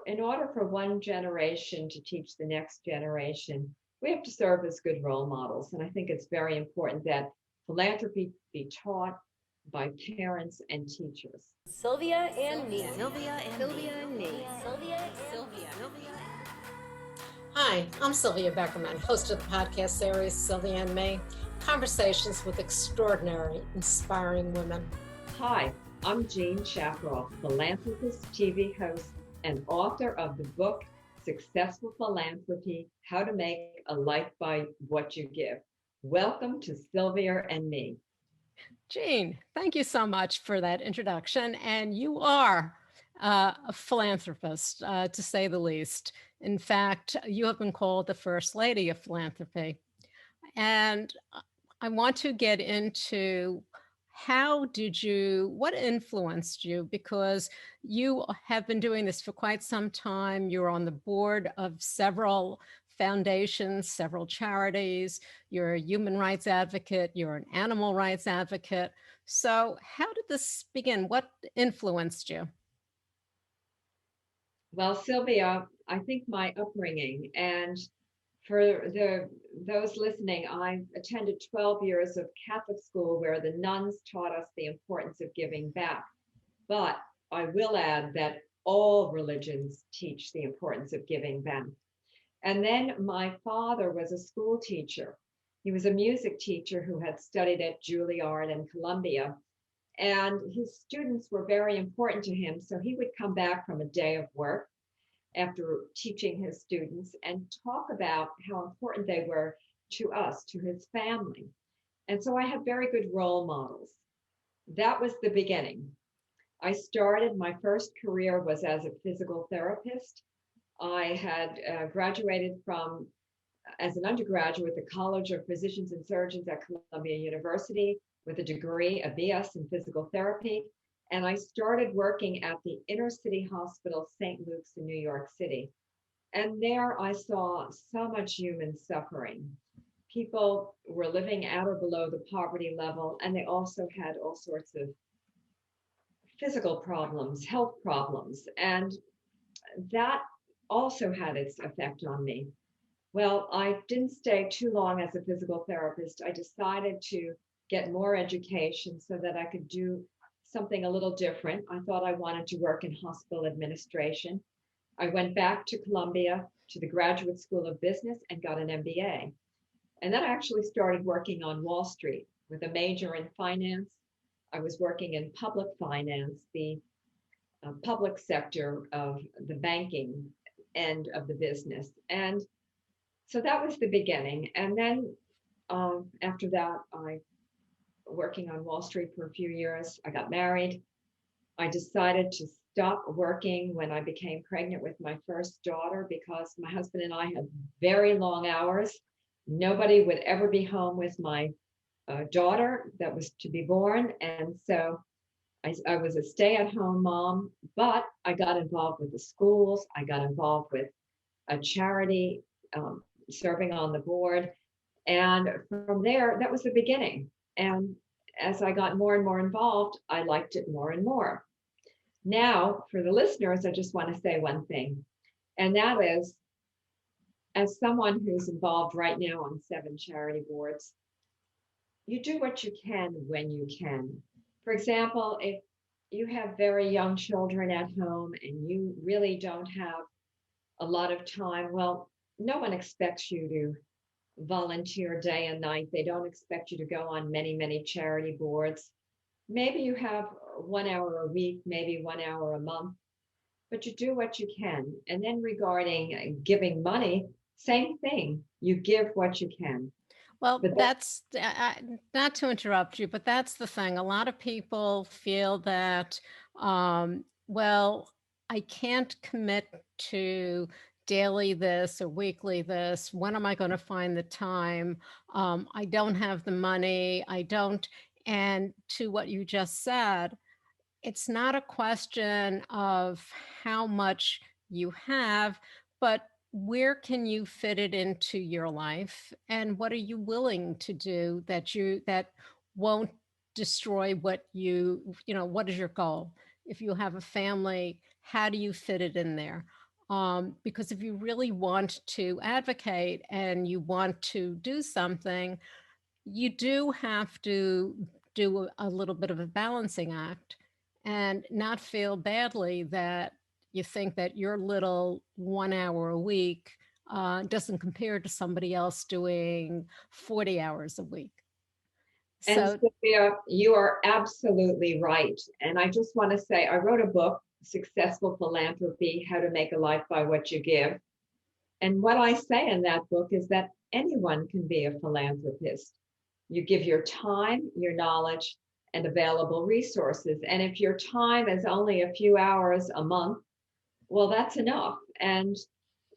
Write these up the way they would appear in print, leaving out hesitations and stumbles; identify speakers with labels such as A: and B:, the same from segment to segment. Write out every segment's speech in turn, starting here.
A: in order for one generation to teach the next generation, we have to serve as good role models. And I think it's very important that philanthropy be taught by parents and teachers.
B: Sylvia and me. Sylvia and me.
C: Hi, I'm Sylvia Beckerman, host of the podcast series Sylvia and Me, conversations with extraordinary, inspiring women.
A: Hi, I'm Jean Shafiroff, philanthropist, TV host, and author of the book Successful Philanthropy, How to Make a Life by What You Give. Welcome to Sylvia and Me.
C: Jean, thank you so much for that introduction. And you are a philanthropist, to say the least. In fact, you have been called the First Lady of Philanthropy. And I want to get into what influenced you? Because you have been doing this for quite some time. You're on the board of several foundations, several charities. You're a human rights advocate. You're an animal rights advocate. So how did this begin? What influenced you?
A: Well, Sylvia, I think my upbringing, and for those listening, I attended 12 years of Catholic school where the nuns taught us the importance of giving back. But I will add that all religions teach the importance of giving back. And then my father was a school teacher. He was a music teacher who had studied at Juilliard and Columbia. And his students were very important to him. So he would come back from a day of work after teaching his students and talk about how important they were to us, to his family. And so I had very good role models. That was the beginning. My first career was as a physical therapist. I had graduated as an undergraduate, the College of Physicians and Surgeons at Columbia University with a degree, a BS in physical therapy. And I started working at the Inner City Hospital, St. Luke's in New York City. And there I saw so much human suffering. People were living at or below the poverty level, and they also had all sorts of physical problems, health problems. And that also had its effect on me. Well, I didn't stay too long as a physical therapist. I decided to get more education so that I could do something a little different. I thought I wanted to work in hospital administration. I went back to Columbia to the Graduate School of Business and got an MBA. And then I actually started working on Wall Street with a major in finance. I was working in public finance, the public sector of the banking end of the business. And so that was the beginning. And then after that, working on Wall Street for a few years. I got married. I decided to stop working when I became pregnant with my first daughter because my husband and I had very long hours. Nobody would ever be home with my daughter that was to be born. And so I was a stay-at-home mom, but I got involved with the schools. I got involved with a charity, serving on the board. And from there, that was the beginning. And as I got more and more involved, I liked it more and more. Now, for the listeners, I just want to say one thing, and that is, as someone who's involved right now on 7 charity boards, you do what you can when you can. For example, if you have very young children at home and you really don't have a lot of time, well, no one expects you to volunteer day and night. They don't expect you to go on many, many charity boards. Maybe you have 1 hour a week, maybe 1 hour a month, but you do what you can. And then regarding giving money, same thing. You give what you can.
C: Well, that's not to interrupt you, but that's the thing. A lot of people feel that, well, I can't commit to daily this or weekly this. When am I going to find the time? I don't have the money. I don't. And to what you just said, it's not a question of how much you have, but where can you fit it into your life, and what are you willing to do that won't destroy what what is your goal? If you have a family, how do you fit it in there? Because if you really want to advocate and you want to do something, you do have to do a little bit of a balancing act and not feel badly that you think that your little 1 hour a week doesn't compare to somebody else doing 40 hours a week.
A: And
C: So,
A: Sophia, you are absolutely right. And I just want to say, I wrote a book, Successful Philanthropy, How to Make a Life by What You Give. And what I say in that book is that anyone can be a philanthropist. You give your time, your knowledge, and available resources. And if your time is only a few hours a month, well, that's enough. And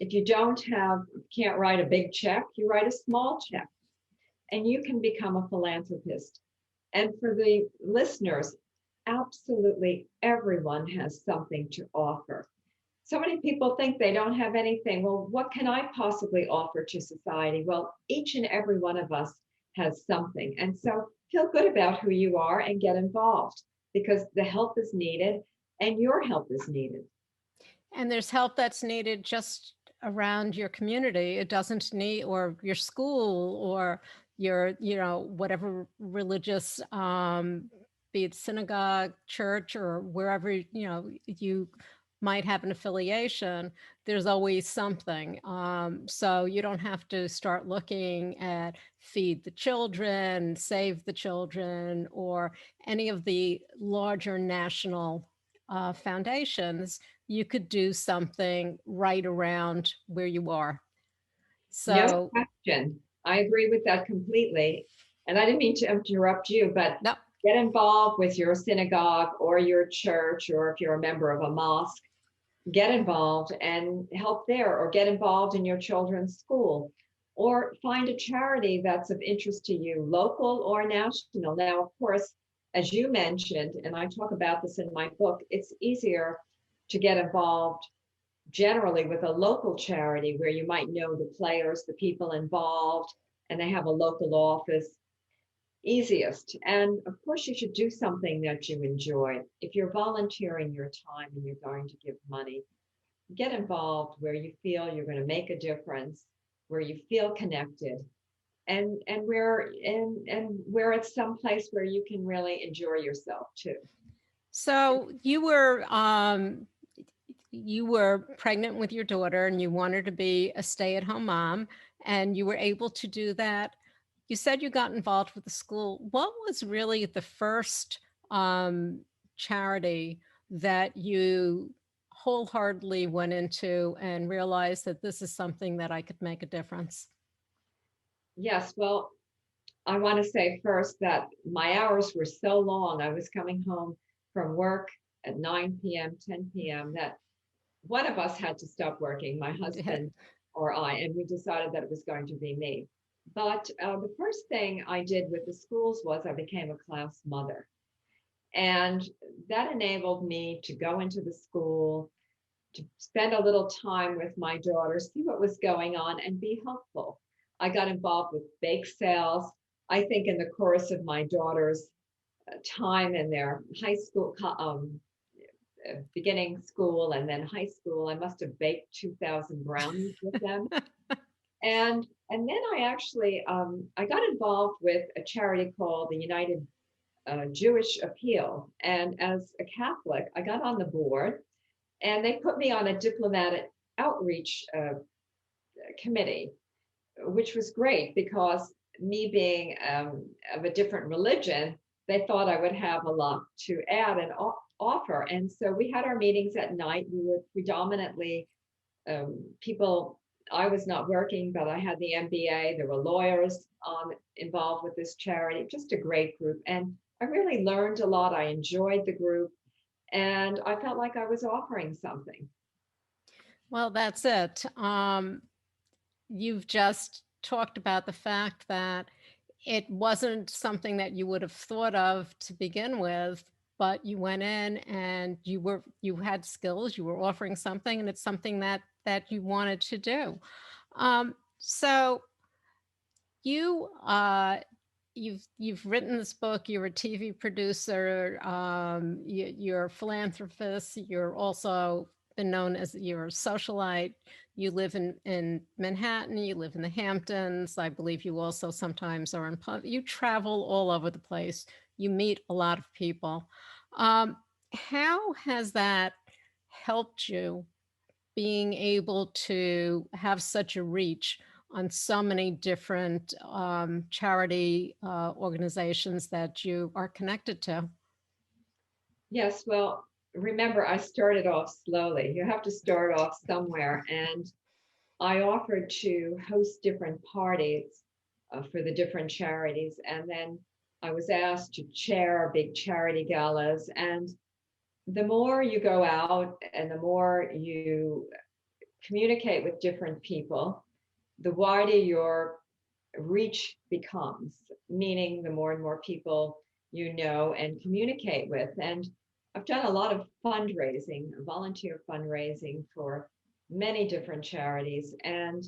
A: if you can't write a big check, you write a small check and you can become a philanthropist. And for the listeners, absolutely everyone has something to offer. So many people think they don't have anything. Well, what can I possibly offer to society? Well, each and every one of us has something. And so feel good about who you are and get involved because the help is needed and your help is needed.
C: and there's help that's needed just around your community. It doesn't need, or your school, or your, whatever religious, be it synagogue, church, or wherever, you might have an affiliation, there's always something. So you don't have to start looking at Feed the Children, Save the Children, or any of the larger national foundations. You could do something right around where you are.
A: No
C: So,
A: question. I agree with that completely. And I didn't mean to interrupt you, but
C: no,
A: get involved with your synagogue or your church, or if you're a member of a mosque, get involved and help there, or get involved in your children's school, or find a charity that's of interest to you, local or national. Now, of course, as you mentioned, and I talk about this in my book, it's easier to get involved generally with a local charity where you might know the players, the people involved, and they have a local office. Easiest. And of course, you should do something that you enjoy. If you're volunteering your time and you're going to give money, get involved where you feel you're going to make a difference, where you feel connected, and where it's someplace where you can really enjoy yourself too.
C: so you were pregnant with your daughter and you wanted to be a stay-at-home mom, and you were able to do that. You said you got involved with the school. What was really the first charity that you wholeheartedly went into and realized that this is something that I could make a difference?
A: Yes, well, I want to say first that my hours were so long. I was coming home from work at 9 p.m., 10 p.m., that one of us had to stop working, my husband or I, and we decided that it was going to be me. But the first thing I did with the schools was I became a class mother. And that enabled me to go into the school, to spend a little time with my daughter, see what was going on, and be helpful. I got involved with bake sales. I think in the course of my daughter's time in their high school, beginning school and then high school, I must have baked 2,000 brownies with them. And then I got involved with a charity called the United Jewish Appeal. And as a Catholic, I got on the board, and they put me on a diplomatic outreach committee, which was great because me being of a different religion, they thought I would have a lot to add and offer. And so we had our meetings at night. We were predominantly people. I was not working, but I had the MBA. There were lawyers involved with this charity, just a great group. And I really learned a lot. I enjoyed the group, and I felt like I was offering something.
C: Well, that's it. You've just talked about the fact that it wasn't something that you would have thought of to begin with, but you went in and you had skills, you were offering something, and it's something that you wanted to do. So you've written this book. You're a TV producer. You're a philanthropist. You're also been known as you're a socialite. You live in Manhattan, you live in the Hamptons. I believe you also sometimes are you travel all over the place. You meet a lot of people. Um, how has that helped you being able to have such a reach on so many different charity organizations that you are connected to?
A: Yes, well, remember, I started off slowly. You have to start off somewhere. And I offered to host different parties for the different charities. And then I was asked to chair big charity galas. And the more you go out and the more you communicate with different people, the wider your reach becomes, meaning the more and more people you know and communicate with. And I've done a lot of fundraising, volunteer fundraising for many different charities. And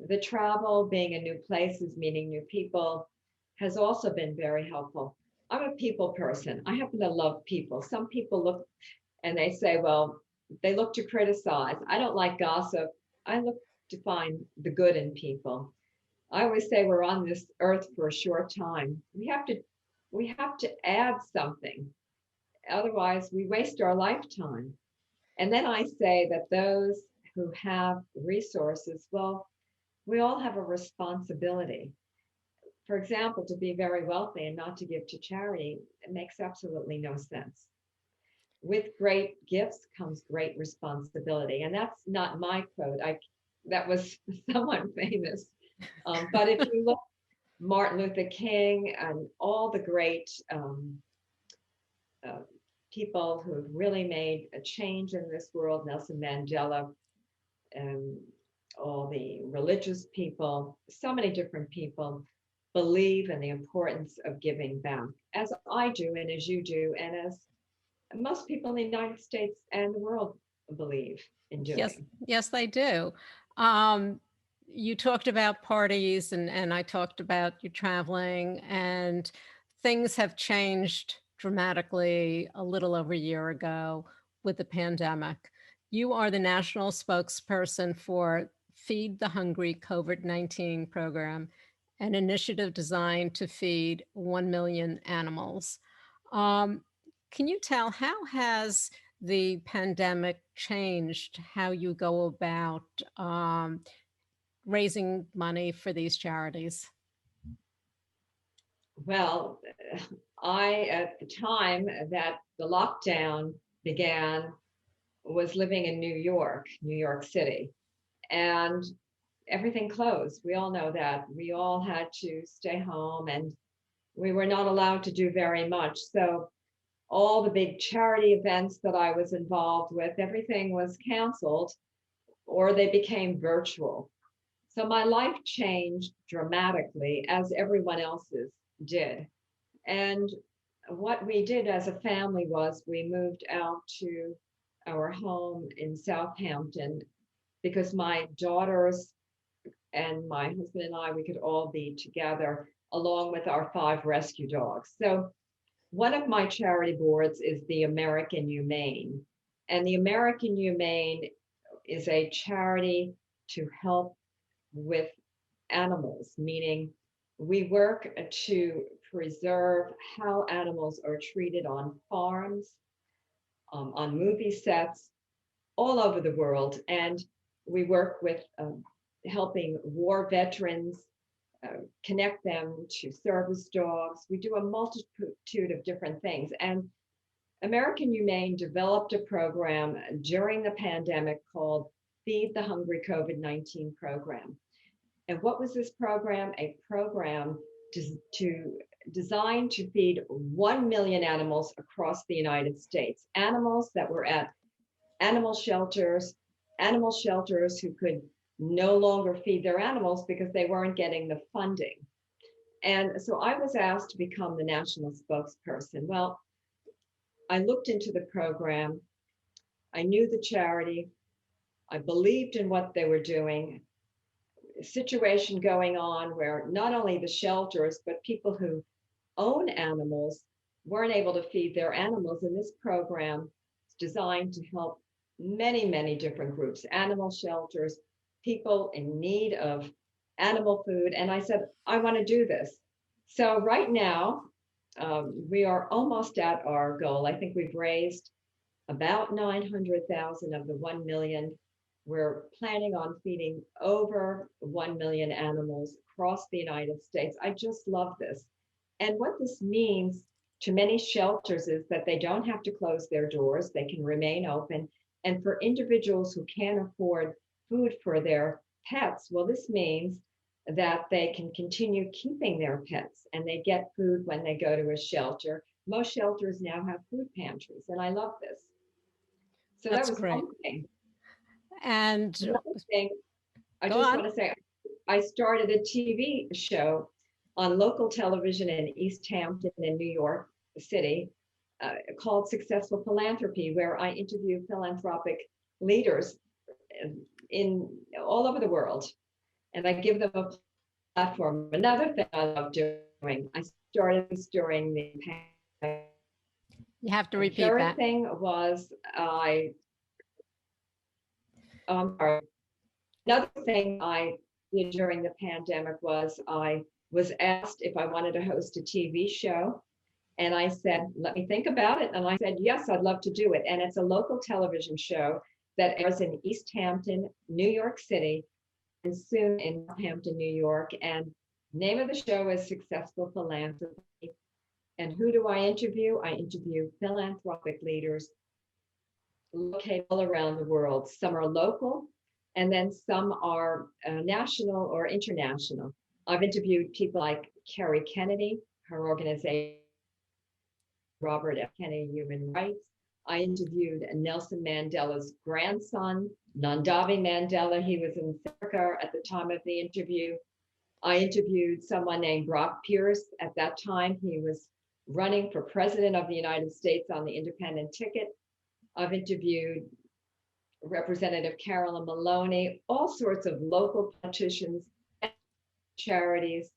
A: the travel, being in new places, meeting new people, has also been very helpful. I'm a people person. I happen to love people. Some people look and they say, well, they look to criticize. I don't like gossip. I look to find the good in people. I always say we're on this earth for a short time. We have to add something. Otherwise, we waste our lifetime. And then I say that those who have resources, well, we all have a responsibility. For example, to be very wealthy and not to give to charity, it makes absolutely no sense. With great gifts comes great responsibility. And that's not my quote. That was someone famous. But if you look, Martin Luther King and all the great uh, people who have really made a change in this world, Nelson Mandela, and all the religious people, so many different people believe in the importance of giving back, as I do, and as you do, and as most people in the United States and the world believe in
C: Yes,
A: doing.
C: yes, they do. Um, you talked about parties, and I talked about you traveling, and things have changed dramatically a little over a year ago with the pandemic. You are the national spokesperson for Feed the Hungry COVID-19 program, an initiative designed to feed 1 million animals. Um, can you tell how has the pandemic changed how you go about raising money for these charities?
A: Well, at the time that the lockdown began, was living in New York City, and everything closed. We all know that. We all had to stay home and we were not allowed to do very much. So all the big charity events that I was involved with, everything was canceled or they became virtual. So my life changed dramatically, as everyone else's did. And what we did as a family was we moved out to our home in Southampton because my daughters and my husband and I, we could all be together along with our 5 rescue dogs. So one of my charity boards is the American Humane. And the American Humane is a charity to help with animals, meaning we work to preserve how animals are treated on farms, on movie sets, all over the world. And we work with helping war veterans, connect them to service dogs. We do a multitude of different things. And American Humane developed a program during the pandemic called Feed the Hungry COVID-19 program. And what was this program? A program designed to feed 1 million animals across the United States, animals that were at animal shelters who could no longer feed their animals because they weren't getting the funding. And so I was asked to become the national spokesperson. Well, I looked into the program. I knew the charity. I believed in what they were doing. A situation going on where not only the shelters, but people who own animals weren't able to feed their animals. And this program is designed to help many different groups, animal shelters, people in need of animal food. And I said, I want to do this. So right now, we are almost at our goal. I think we've raised about 900,000 of the 1 million. We're planning on feeding over 1 million animals across the United States. I just love this. And what this means to many shelters is that they don't have to close their doors, they can remain open. And for individuals who can't afford food for their pets, well, this means that they can continue keeping their pets and they get food when they go to a shelter. Most shelters now have food pantries, and I love this. So that
C: That's
A: was
C: great.
A: one thing.
C: And
A: Another thing, I
C: go
A: just
C: on.
A: want to say, I started a TV show on local television in East Hampton in New York City called Successful Philanthropy, where I interview philanthropic leaders in all over the world, and I give them a platform. Another thing I love doing, I started this during the pandemic.
C: You have to
A: The
C: repeat
A: third
C: that.
A: thing was sorry. Another thing I did during the pandemic was I was asked if I wanted to host a TV show. And I said, let me think about it. And I said, yes, I'd love to do it. And it's a local television show that airs in East Hampton, New York City, and soon in Southampton, New York. And name of the show is Successful Philanthropy. And who do I interview? I interview philanthropic leaders located all around the world. Some are local, and then some are national or international. I've interviewed people like Kerry Kennedy, her organization, Robert F. Kennedy Human Rights. I interviewed Nelson Mandela's grandson, Nandavi Mandela. He was in Africa at the time of the interview. I interviewed someone named Brock Pierce. At that time, he was running for president of the United States on the independent ticket. I've interviewed Representative Carolyn Maloney, all sorts of local politicians, charities.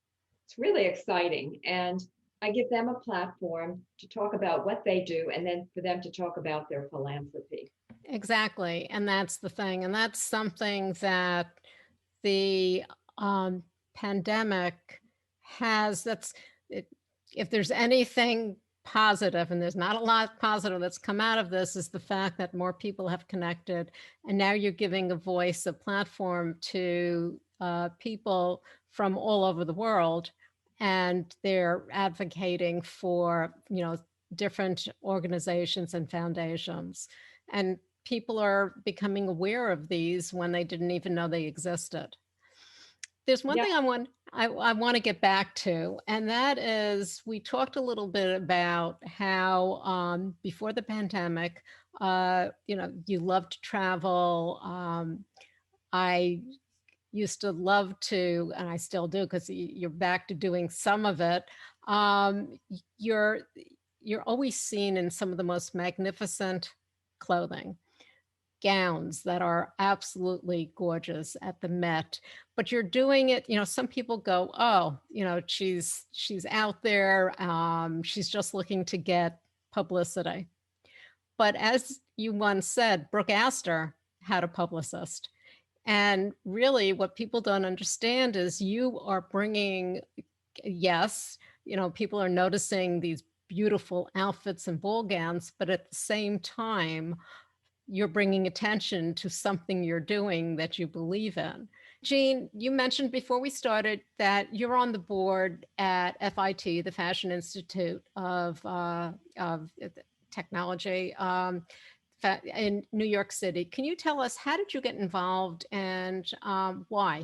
A: It's really exciting. And I give them a platform to talk about what they do and then for them to talk about their philanthropy.
C: Exactly. And that's the thing. And that's something that the pandemic has. If there's anything positive, and there's not a lot positive that's come out of this, is the fact that more people have connected. And now you're giving a voice, a platform to people from all over the world. And they're advocating for, different organizations and foundations. And people are becoming aware of these when they didn't even know they existed. There's one thing I want to get back to, and that is we talked a little bit about how before the pandemic, you loved to travel. I used to love to, and I still do because you're back to doing some of it. You're always seen in some of the most magnificent clothing, gowns that are absolutely gorgeous at the Met, but you're doing it, some people go, oh, she's out there, she's just looking to get publicity. But as you once said, Brooke Astor had a publicist. And really what people don't understand is you are bringing, yes, people are noticing these beautiful outfits and ball gowns, but at the same time, you're bringing attention to something you're doing that you believe in. Jean, you mentioned before we started that you're on the board at FIT, the Fashion Institute of Technology in New York City. Can you tell us, how did you get involved and why?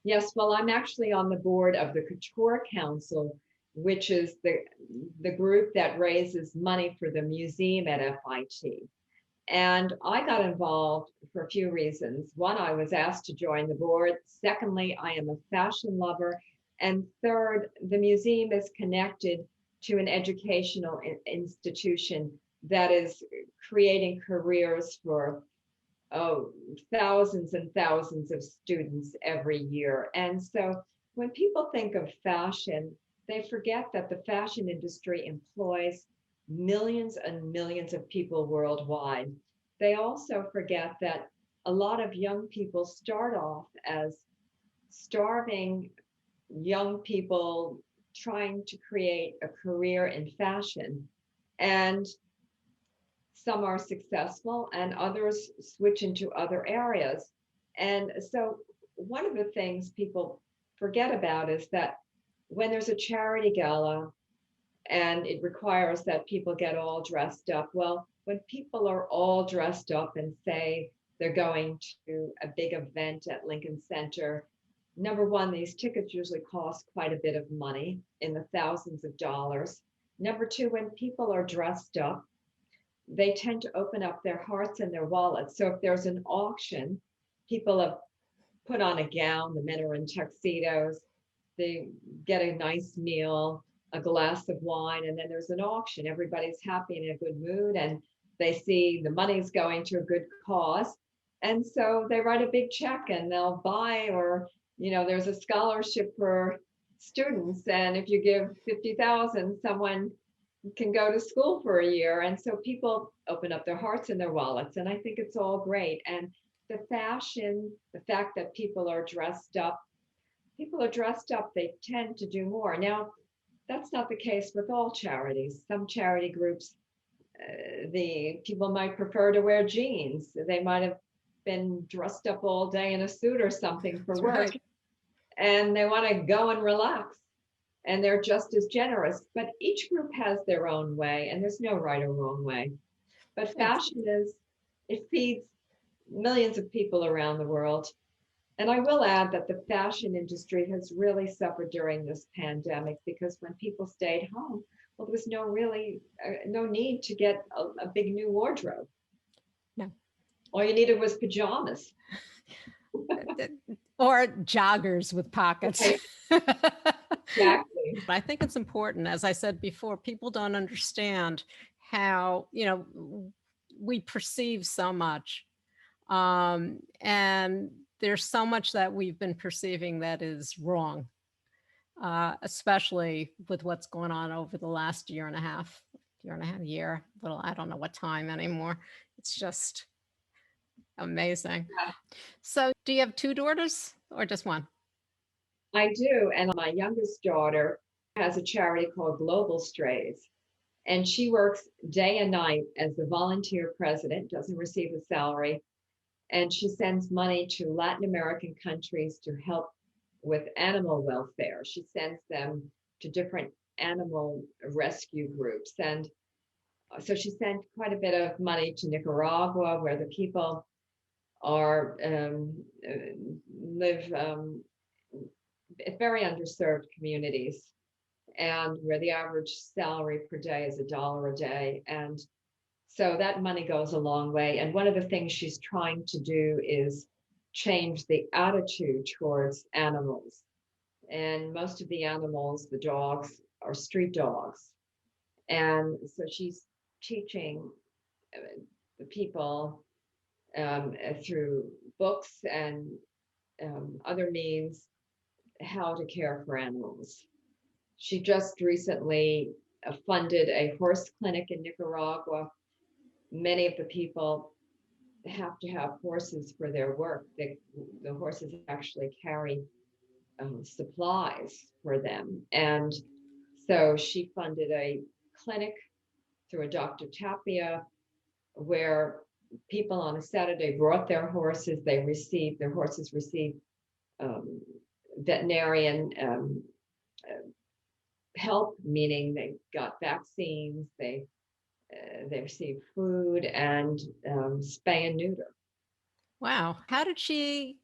A: Yes, well, I'm actually on the board of the Couture Council, which is the group that raises money for the museum at FIT. And I got involved for a few reasons. One, I was asked to join the board. Secondly, I am a fashion lover. And third, the museum is connected to an educational institution that is creating careers for thousands and thousands of students every year. And so when people think of fashion, they forget that the fashion industry employs millions and millions of people worldwide. they also forget that a lot of young people start off as starving young people trying to create a career in fashion. And some are successful and others switch into other areas. And so one of the things people forget about is that when there's a charity gala and it requires that people get all dressed up, well, when people are all dressed up and say they're going to a big event at Lincoln Center, number one, these tickets usually cost quite a bit of money, in the thousands of dollars. Number two, when people are dressed up, they tend to open up their hearts and their wallets. So if there's an auction, people have put on a gown, the men are in tuxedos, they get a nice meal, a glass of wine, and then there's an auction. Everybody's happy and in a good mood, and they see the money's going to a good cause. And so they write a big check and they'll buy, or, there's a scholarship for students. And if you give 50,000, someone can go to school for a year. And so people open up their hearts and their wallets. And I think it's all great. And the fashion, the fact that people are dressed up, they tend to do more. Now, that's not the case with all charities. Some charity groups, the people might prefer to wear jeans. They might have been dressed up all day in a suit or something for
C: That's
A: work.
C: right.
A: And they want to go and relax. And they're just as generous. But each group has their own way, and there's no right or wrong way. But fashion it feeds millions of people around the world. And I will add that the fashion industry has really suffered during this pandemic, because when people stayed home, well, there was no need to get a big new wardrobe.
C: No.
A: All you needed was pajamas.
C: Or joggers with pockets.
A: Exactly.
C: I think it's important, as I said before, people don't understand how, we perceive so much. And there's so much that we've been perceiving that is wrong, especially with what's going on over the last year, little, I don't know what time anymore. It's just amazing.
A: Yeah.
C: So do you have two daughters or just one?
A: I do. And my youngest daughter has a charity called Global Strays. And she works day and night as the volunteer president, doesn't receive a salary. And she sends money to Latin American countries to help with animal welfare. She sends them to different animal rescue groups. And so she sent quite a bit of money to Nicaragua, where the people are live very underserved communities, and where the average salary per day is $1 a day. And so that money goes a long way. And one of the things she's trying to do is change the attitude towards animals. And most of the animals, the dogs, are street dogs. And so she's teaching the people through books and other means how to care for animals. She just recently funded a horse clinic in Nicaragua. Many of the people have to have horses for their work. The horses actually carry supplies for them. And so she funded a clinic through a Dr. Tapia, where people on a Saturday brought their horses. Their horses receive veterinarian help, meaning they got vaccines, they receive food, and spay and neuter.
C: Wow. How did she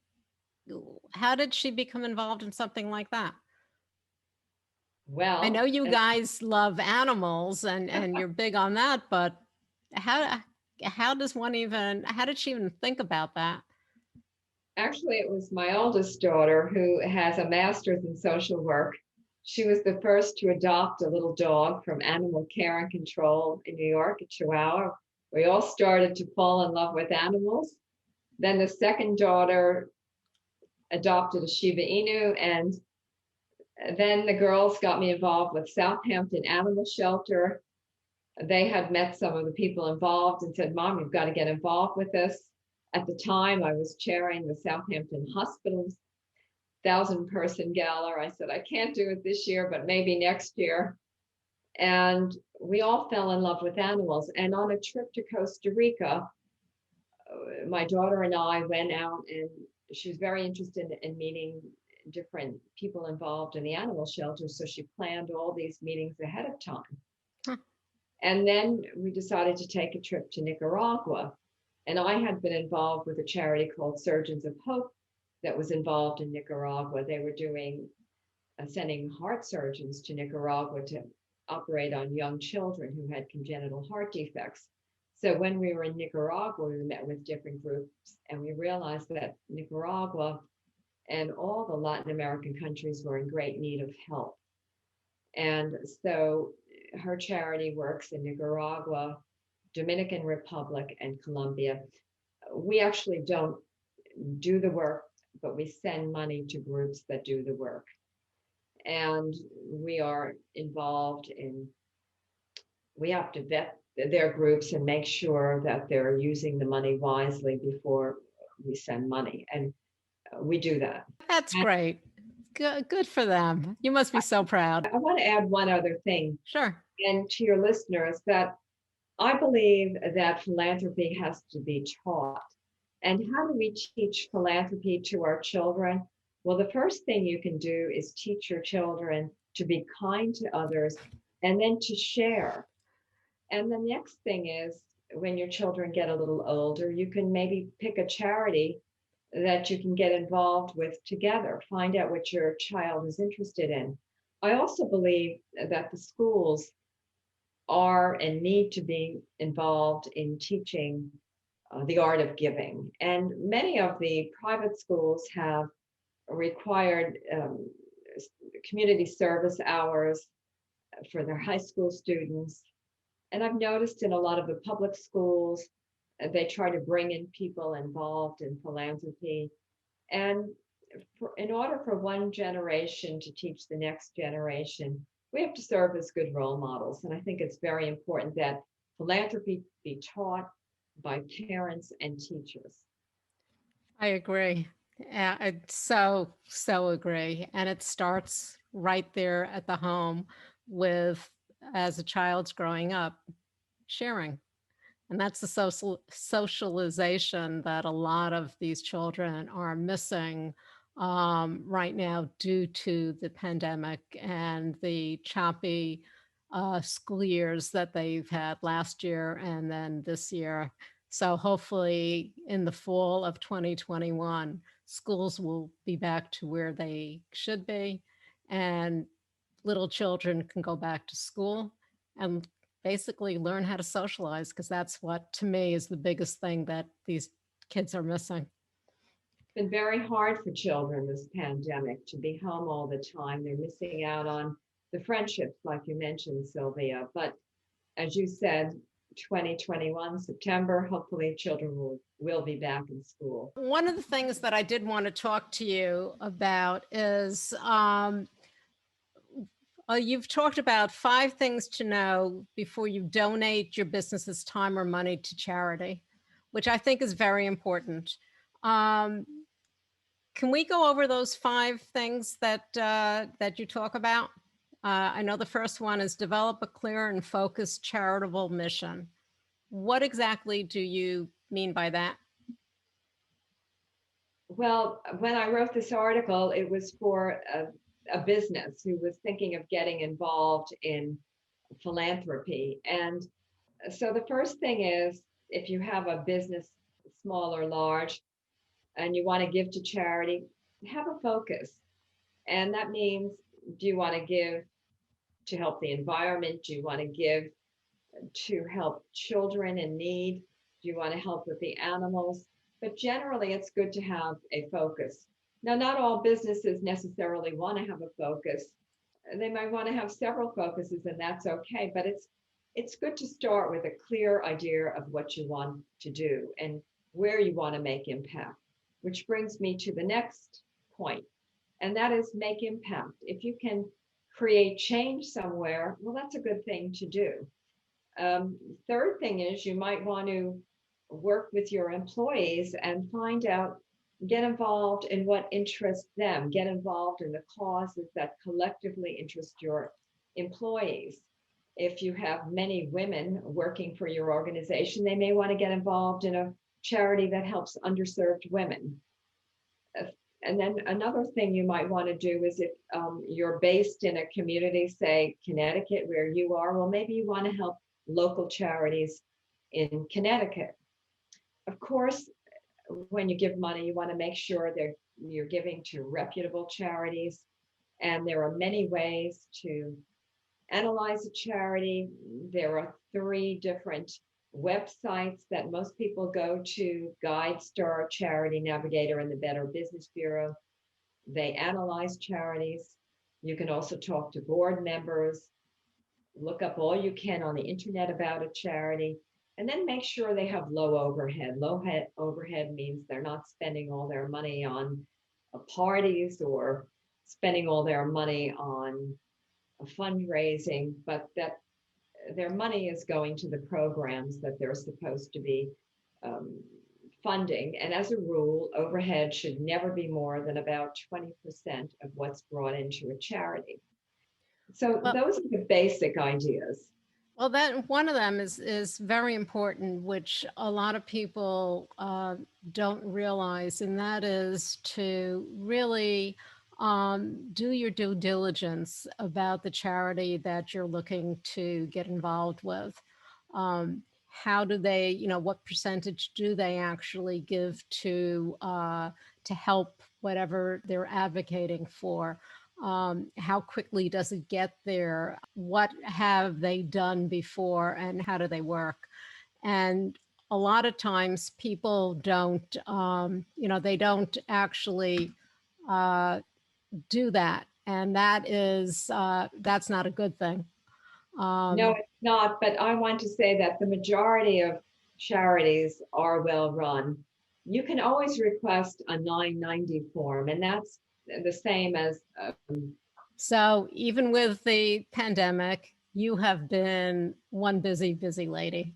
C: become involved in something like that?
A: Well,
C: I know you guys love animals and you're big on that, but how did she even think about that?
A: Actually, it was my oldest daughter, who has a master's in social work. She was the first to adopt a little dog from Animal Care and Control in New York, a Chihuahua. We all started to fall in love with animals. Then the second daughter adopted a Shiba Inu, and then the girls got me involved with Southampton Animal Shelter. they had met some of the people involved and said, Mom, you've got to get involved with this. At the time, I was chairing the Southampton Hospital 1,000-person gala. I said, I can't do it this year, but maybe next year. And we all fell in love with animals. And on a trip to Costa Rica, my daughter and I went out, and she was very interested in meeting different people involved in the animal shelter. So she planned all these meetings ahead of time.
C: Huh.
A: And then we decided to take a trip to Nicaragua. And I had been involved with a charity called Surgeons of Hope that was involved in Nicaragua. They were doing sending heart surgeons to Nicaragua to operate on young children who had congenital heart defects. So when we were in Nicaragua, we met with different groups, and we realized that Nicaragua and all the Latin American countries were in great need of help. And so her charity works in Nicaragua, Dominican Republic, and Colombia. We actually don't do the work, but we send money to groups that do the work. And we are involved in, we have to vet their groups and make sure that they're using the money wisely before we send money. And we do that.
C: That's great. Good for them. You must be so proud.
A: I want to add one other thing.
C: Sure.
A: And to your listeners, that I believe that philanthropy has to be taught. And how do we teach philanthropy to our children? Well, the first thing you can do is teach your children to be kind to others and then to share. And the next thing is, when your children get a little older, you can maybe pick a charity that you can get involved with together. Find out what your child is interested in. I also believe that the schools are and need to be involved in teaching the art of giving. And many of the private schools have required community service hours for their high school students. And I've noticed in a lot of the public schools, they try to bring in people involved in philanthropy. And in order for one generation to teach the next generation, we have to serve as good role models. And I think it's very important that philanthropy be taught by parents and teachers.
C: I agree. I so agree. And it starts right there at the home with, as a child's growing up, sharing. And that's the socialization that a lot of these children are missing right now due to the pandemic and the choppy school years that they've had last year and then this year. So hopefully in the fall of 2021, schools will be back to where they should be, and little children can go back to school and basically learn how to socialize, because that's what, to me, is the biggest thing that these kids are missing.
A: It's been very hard for children this pandemic to be home all the time. They're missing out on the friendships, like you mentioned, Sylvia. But as you said, 2021, September, hopefully children will be back in school.
C: One of the things that I did want to talk to you about is you've talked about 5 things to know before you donate your business's time or money to charity, which I think is very important. Can we go over those 5 things that you talk about? I know the first one is develop a clear and focused charitable mission. What exactly do you mean by that?
A: Well, when I wrote this article, it was for a business who was thinking of getting involved in philanthropy. And so the first thing is, if you have a business, small or large, and you want to give to charity, have a focus. And that means, do you want to give to help the environment? Do you want to give to help children in need? Do you want to help with the animals? But generally, it's good to have a focus. Now, not all businesses necessarily want to have a focus. They might want to have several focuses, and that's okay. But it's good to start with a clear idea of what you want to do and where you want to make impact, which brings me to the next point, and that is make impact. If you can create change somewhere, well, that's a good thing to do. Third thing is you might want to work with your employees and find out, get involved in what interests them, get involved in the causes that collectively interest your employees. If you have many women working for your organization, they may want to get involved in a charity that helps underserved women. And then another thing you might want to do is if you're based in a community, say Connecticut, where you are, well, maybe you want to help local charities in Connecticut. Of course, when you give money, you want to make sure that you're giving to reputable charities. And there are many ways to analyze a charity. There are 3 different websites that most people go to: GuideStar, Charity Navigator, and the Better Business Bureau. They analyze charities. You can also talk to board members, look up all you can on the internet about a charity, and then make sure they have low overhead. Low overhead means they're not spending all their money on parties or spending all their money on fundraising, but that their money is going to the programs that they're supposed to be um, funding. And as a rule, overhead should never be more than about 20% of what's brought into a charity. So
C: Well,
A: those are the basic ideas.
C: well, that one of them is very important, which a lot of people don't realize, and that is to really do your due diligence about the charity that you're looking to get involved with. How do they, what percentage do they actually give to help whatever they're advocating for? How quickly does it get there? What have they done before, and how do they work? And a lot of times people don't, they don't actually do that, and that's not a good thing.
A: No, it's not, but I want to say that the majority of charities are well run. You can always request a 990 form, and that's the same as
C: So even with the pandemic, you have been one busy, busy lady.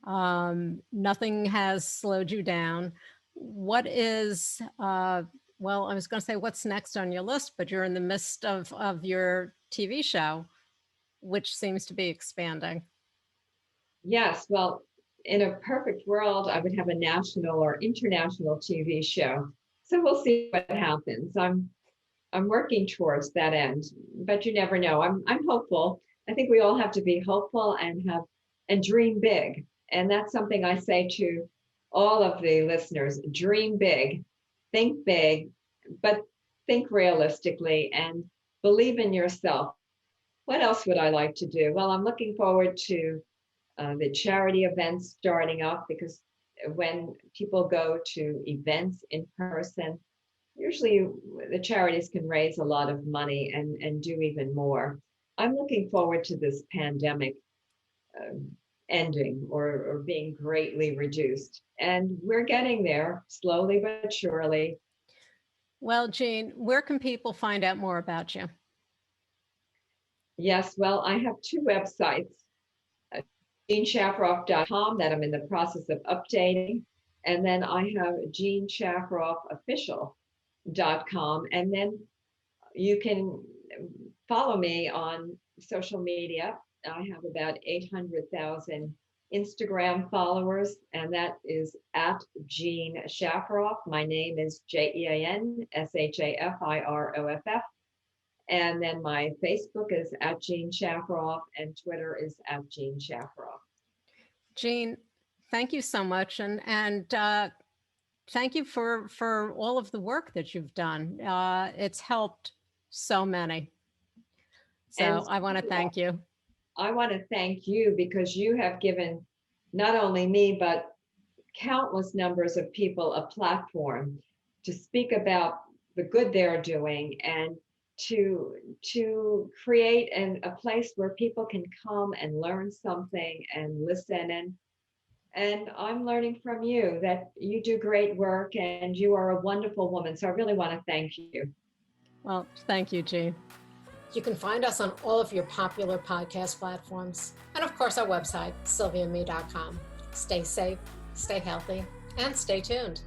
C: Nothing has slowed you down. What is, well, I was going to say what's next on your list, but you're in the midst of your TV show, which seems to be expanding.
A: yes, well, in a perfect world, I would have a national or international TV show. So we'll see what happens. I'm working towards that end, but you never know. I'm hopeful. I think we all have to be hopeful and dream big. And that's something I say to all of the listeners: dream big, think big, but think realistically and believe in yourself. What else would I like to do? Well, I'm looking forward to the charity events starting up, because when people go to events in person, usually the charities can raise a lot of money and do even more. I'm looking forward to this pandemic uh, ending or being greatly reduced. And we're getting there slowly but surely.
C: Well, Jean, where can people find out more about you?
A: Yes, well, I have 2 websites: uh, jeanshafiroff.com that I'm in the process of updating. And then I have jeanshafiroffofficial.com. And then you can follow me on social media. I have about 800,000 Instagram followers, and that is at Jean Shafiroff. My name is JeanShafiroff. And then my Facebook is at Jean Shafiroff, and Twitter is at Jean Shafiroff.
C: Jean, thank you so much, and thank you for all of the work that you've done. It's helped so many. So
A: And
C: I want to thank you.
A: I want to thank you, because you have given not only me, but countless numbers of people a platform to speak about the good they're doing, and to create a place where people can come and learn something and listen. And I'm learning from you that you do great work and you are a wonderful woman. So I really want to thank you.
C: Well, thank you, Jean. You can find us on all of your popular podcast platforms. And of course, our website, sylviame.com. Stay safe, stay healthy, and stay tuned.